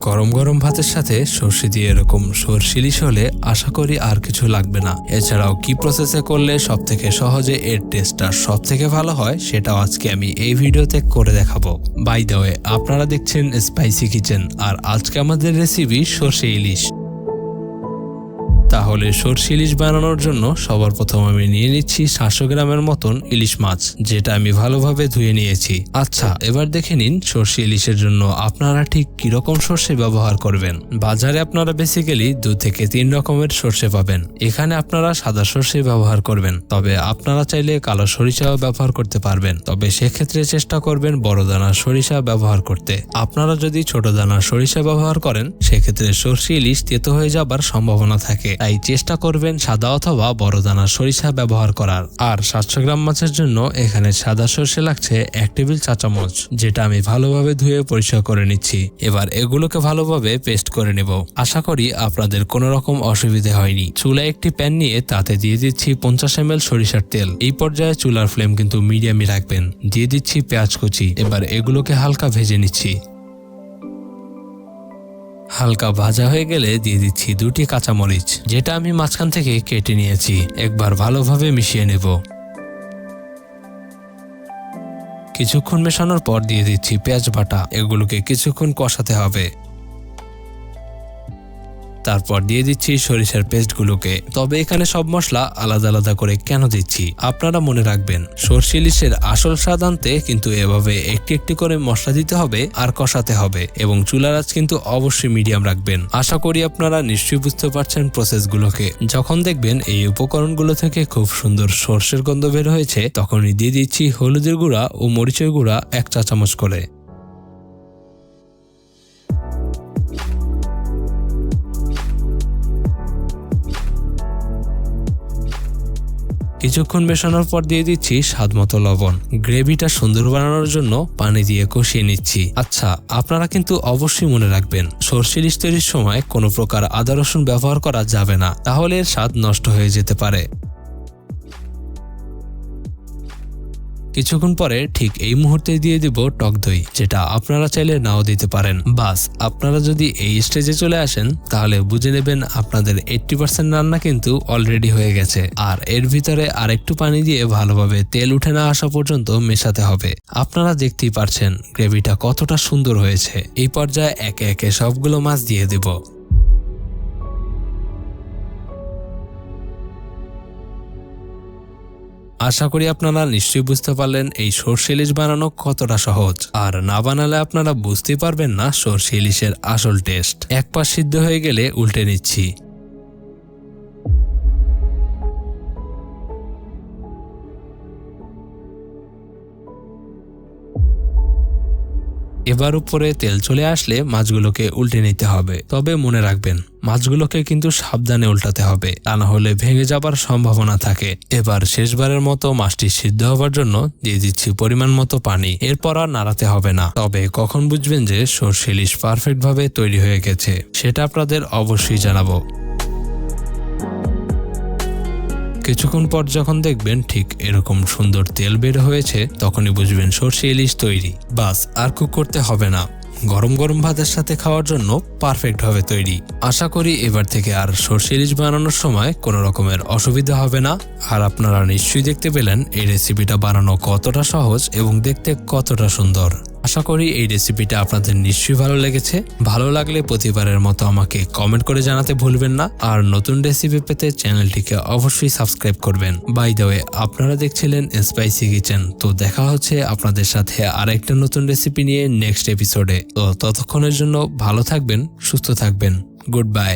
গরম গরম ভাতের সাথে সর্ষে দিয়ে এরকম সর্ষে ইলিশ হলে আশা করি আর কিছু লাগবে না। এছাড়াও কি প্রসেসে করলে সবথেকে সহজে এর টেস্টটা সবথেকে ভালো হয় সেটাও আজকে আমি এই ভিডিওতে করে দেখাবো। বাই দ্য ওয়ে, আপনারা দেখছেন স্পাইসি কিচেন, আর আজকে আমাদের রেসিপি সর্ষে ইলিশ। তাহলে সর্ষে ইলিশ বানানোর জন্য সবার প্রথম আমি নিয়ে নিচ্ছি 700 গ্রামের মতন ইলিশ মাছ, যেটা আমি ভালোভাবে ধুয়ে নিয়েছি। আচ্ছা, এবার দেখে নিন সর্ষে ইলিশের জন্য আপনারা ঠিক কিরকম সর্ষে ব্যবহার করবেন। বাজারে আপনারা বেসিক্যালি 2 থেকে 3 রকমের সর্ষে পাবেন। এখানে আপনারা সাদা সর্ষে ব্যবহার করবেন, তবে আপনারা চাইলে কালো সরিষাও ব্যবহার করতে পারবেন। তবে সেক্ষেত্রে চেষ্টা করবেন বড় দানার সরিষা ব্যবহার করতে। আপনারা যদি ছোট দানার সরিষা ব্যবহার করেন সেক্ষেত্রে সর্ষে ইলিশ তেতো হয়ে যাবার সম্ভাবনা থাকে, তাই চেষ্টা করবেন সাদা অথবা বড় দানার সরিষা ব্যবহার করার। আর 700 গ্রাম মাছের জন্য এখানে সাদা সর্ষে লাগছে 1 টেবিল চা চামচ, যেটা আমি ভালোভাবে ধুয়ে পরিষ্কার করে নিচ্ছি। এবার এগুলোকে ভালোভাবে পেস্ট করে নেব। আশা করি আপনাদের কোনো রকম অসুবিধা হয়নি। চুলায় একটি প্যান নিয়ে তাতে দিয়ে দিচ্ছি 50 ml সরিষার তেল। এই পর্যায়ে চুলার ফ্লেম কিন্তু মিডিয়ামই রাখবেন। দিয়ে দিচ্ছি পেঁয়াজ কুচি। এবার এগুলোকে হালকা ভেজে নিচ্ছি। হালকা ভাজা হয়ে গেলে দিয়ে দিচ্ছি 2টি কাঁচামরিচ, যেটা আমি মাঝখান থেকে কেটে নিয়েছি। একবার ভালোভাবে মিশিয়ে নেব। কিছুক্ষণ মেশানোর পর দিয়ে দিচ্ছি পেঁয়াজ বাটা। এগুলোকে কিছুক্ষণ কষাতে হবে। তারপর দিয়ে দিচ্ছি সরিষার পেস্টগুলোকে। তবে এখানে সব মশলা আলাদা আলাদা করে কেন দিচ্ছি আপনারা মনে রাখবেন। সর্ষে ইলিশের আসল স্বাদ আনতে কিন্তু এভাবে একটি একটি করে মশলা দিতে হবে আর কষাতে হবে, এবং চুলার আঁচ কিন্তু অবশ্যই মিডিয়াম রাখবেন। আশা করি আপনারা নিশ্চয়ই বুঝতে পারছেন প্রসেসগুলোকে। যখন দেখবেন এই উপকরণগুলো থেকে খুব সুন্দর সর্ষের গন্ধ বের হয়েছে, তখনই দিয়ে দিচ্ছি হলুদের গুঁড়া ও মরিচের গুঁড়া 1 চা চামচ করে। কিছুক্ষণ মেশানোর পর দিয়ে দিচ্ছি স্বাদমতো লবণ। গ্রেভিটা সুন্দর বানানোর জন্য পানি দিয়ে কষিয়ে নিচ্ছি। আচ্ছা, আপনারা কিন্তু অবশ্যই মনে রাখবেন সর্ষে ইলিশ তৈরির সময় কোনো প্রকার আদা রসুন ব্যবহার করা যাবে না, তাহলে এর স্বাদ নষ্ট হয়ে যেতে পারে। কিছুক্ষণ পরে ঠিক এই মুহূর্তে দিয়ে দিব টক দই, যেটা আপনারা চাইলে নাও দিতে পারেন। বাস, আপনারা যদি এই স্টেজে চলে আসেন তাহলে বুঝে নেবেন আপনাদের 80% রান্না কিন্তু অলরেডি হয়ে গেছে। আর এর ভিতরে আরেকটু পানি দিয়ে ভালোভাবে তেল উঠে না আসা পর্যন্ত মেশাতে হবে। আপনারা দেখতেই পারছেন গ্রেভিটা কতটা সুন্দর হয়েছে। এই পর্যায়ে একে একে সবগুলো মাছ দিয়ে দেব। আশা করি আপনারা নিশ্চয়ই বুঝতে পারলেন এই সর্ষে ইলিশ বানানো কতটা সহজ। আর না বানালে আপনারা বুঝতেই পারবেন না সর্ষে ইলিশের আসল টেস্ট। এক পাশ সিদ্ধ হয়ে গেলে উল্টে নিচ্ছি। এবার উপরে তেল চলে আসলে মাছগুলোকে উল্টে নিতে হবে। তবে মনে রাখবেন মাছগুলোকে কিন্তু সাবধানে উল্টাতে হবে, তা না হলে ভেঙে যাবার সম্ভাবনা থাকে। এবার শেষবারের মতো মাছটি সিদ্ধ হবার জন্য দিয়ে দিচ্ছি পরিমাণ মতো পানি। এরপর আর নাড়াতে হবে না। তবে কখন বুঝবেন যে সর্ষে ইলিশ পারফেক্ট ভাবে তৈরি হয়ে গেছে সেটা আপনাদের অবশ্যই জানাবো। কিছুক্ষণ পর যখন দেখবেন ঠিক এরকম সুন্দর তেল বের হয়েছে, তখনই বুঝবেন সর্ষে ইলিশ তৈরি। বাস, আর কুক করতে হবে না। গরম গরম ভাতের সাথে খাওয়ার জন্য পারফেক্ট ভাবে তৈরি। আশা করি এবার থেকে আর সর্ষে ইলিশ বানানোর সময় কোনো রকমের অসুবিধা হবে না। আর আপনারা নিশ্চয়ই দেখতে পেলেন এই রেসিপিটা বানানো কতটা সহজ এবং দেখতে কতটা সুন্দর। আশা করি এই রেসিপিটা আপনাদের নিশ্চয়ই ভালো লেগেছে। ভালো লাগলে প্রতিবারের মতো আমাকে কমেন্ট করে জানাতে ভুলবেন না। আর নতুন রেসিপি পেতে চ্যানেলটিকে অবশ্যই সাবস্ক্রাইব করবেন। বাই দ্য ওয়ে, আপনারা দেখছিলেন স্পাইসি কিচেন। তো দেখা হচ্ছে আপনাদের সাথে আরেকটা নতুন রেসিপি নিয়ে নেক্সট এপিসোডে। তো ততক্ষণের জন্য ভালো থাকবেন, সুস্থ থাকবেন। Good bye.